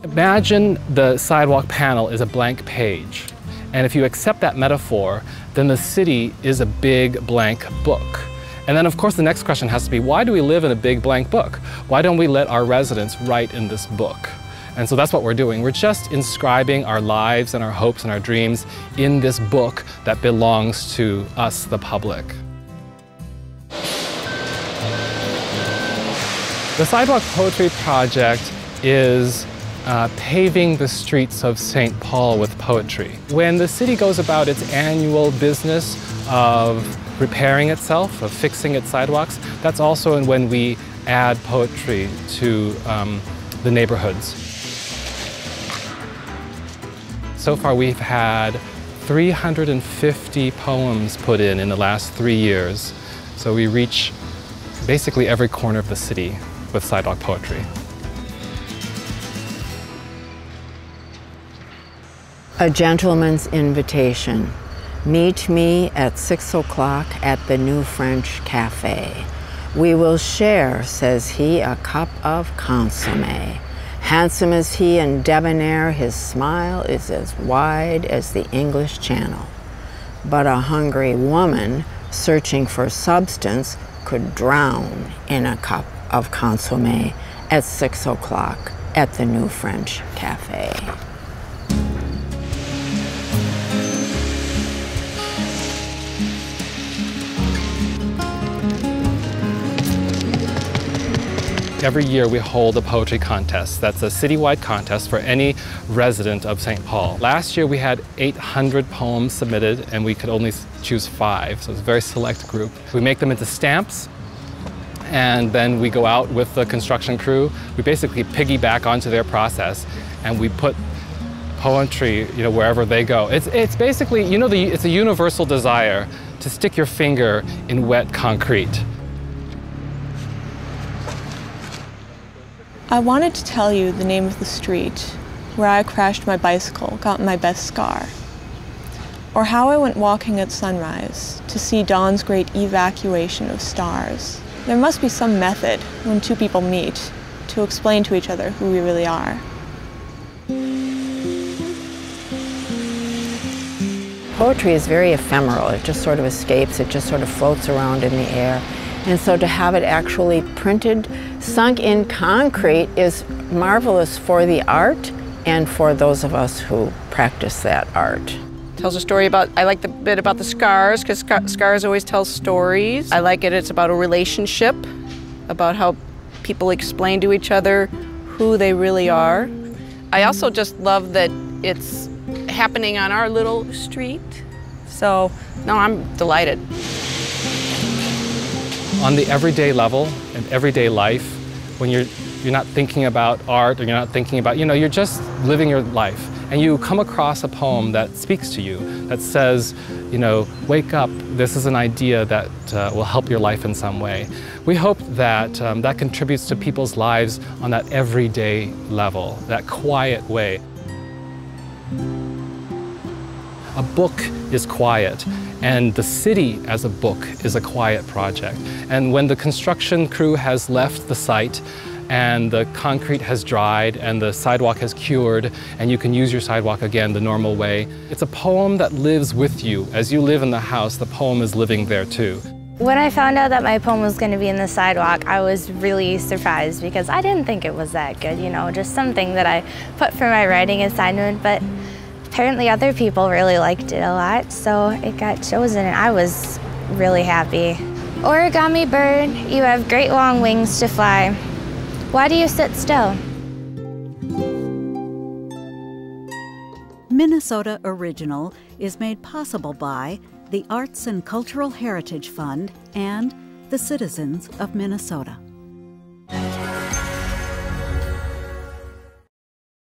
Imagine the sidewalk panel is a blank page. And if you accept that metaphor, then the city is a big blank book. And then of course the next question has to be, why do we live in a big blank book? Why don't we let our residents write in this book? And so that's what we're doing. We're just inscribing our lives and our hopes and our dreams in this book that belongs to us, the public. The Sidewalk Poetry Project is paving the streets of St. Paul with poetry. When the city goes about its annual business of repairing itself, of fixing its sidewalks, that's also when we add poetry to the neighborhoods. So far we've had 350 poems put in the last 3 years. So we reach basically every corner of the city with sidewalk poetry. A gentleman's invitation. Meet me at 6 o'clock at the New French Cafe. We will share, says he, a cup of consommé. Handsome is he and debonair, his smile is as wide as the English Channel. But a hungry woman searching for substance could drown in a cup of consommé at 6 o'clock at the New French Cafe. Every year we hold a poetry contest. That's a citywide contest for any resident of St. Paul. Last year we had 800 poems submitted and we could only choose 5, so it's a very select group. We make them into stamps and then we go out with the construction crew. We basically piggyback onto their process and we put poetry, wherever they go. It's basically, it's a universal desire to stick your finger in wet concrete. I wanted to tell you the name of the street where I crashed my bicycle, got my best scar. Or how I went walking at sunrise to see dawn's great evacuation of stars. There must be some method when two people meet to explain to each other who we really are. Poetry is very ephemeral. It just sort of escapes, it just sort of floats around in the air. And so to have it actually printed, sunk in concrete is marvelous for the art and for those of us who practice that art. Tells a story about, I like the bit about the scars, because scars always tell stories. I like it's about a relationship, about how people explain to each other who they really are. I also just love that it's happening on our little street. So, no, I'm delighted. On the everyday level and everyday life, when you're not thinking about art or you're not thinking about, you're just living your life and you come across a poem that speaks to you, that says, wake up, this is an idea that will help your life in some way. We hope that that contributes to people's lives on that everyday level, that quiet way. A book is quiet, and the city as a book is a quiet project. And when the construction crew has left the site and the concrete has dried and the sidewalk has cured and you can use your sidewalk again the normal way, it's a poem that lives with you. As you live in the house, the poem is living there too. When I found out that my poem was going to be in the sidewalk, I was really surprised because I didn't think it was that good, just something that I put for my writing assignment, but apparently other people really liked it a lot, so it got chosen and I was really happy. Origami bird, you have great long wings to fly. Why do you sit still? Minnesota Original is made possible by the Arts and Cultural Heritage Fund and the citizens of Minnesota.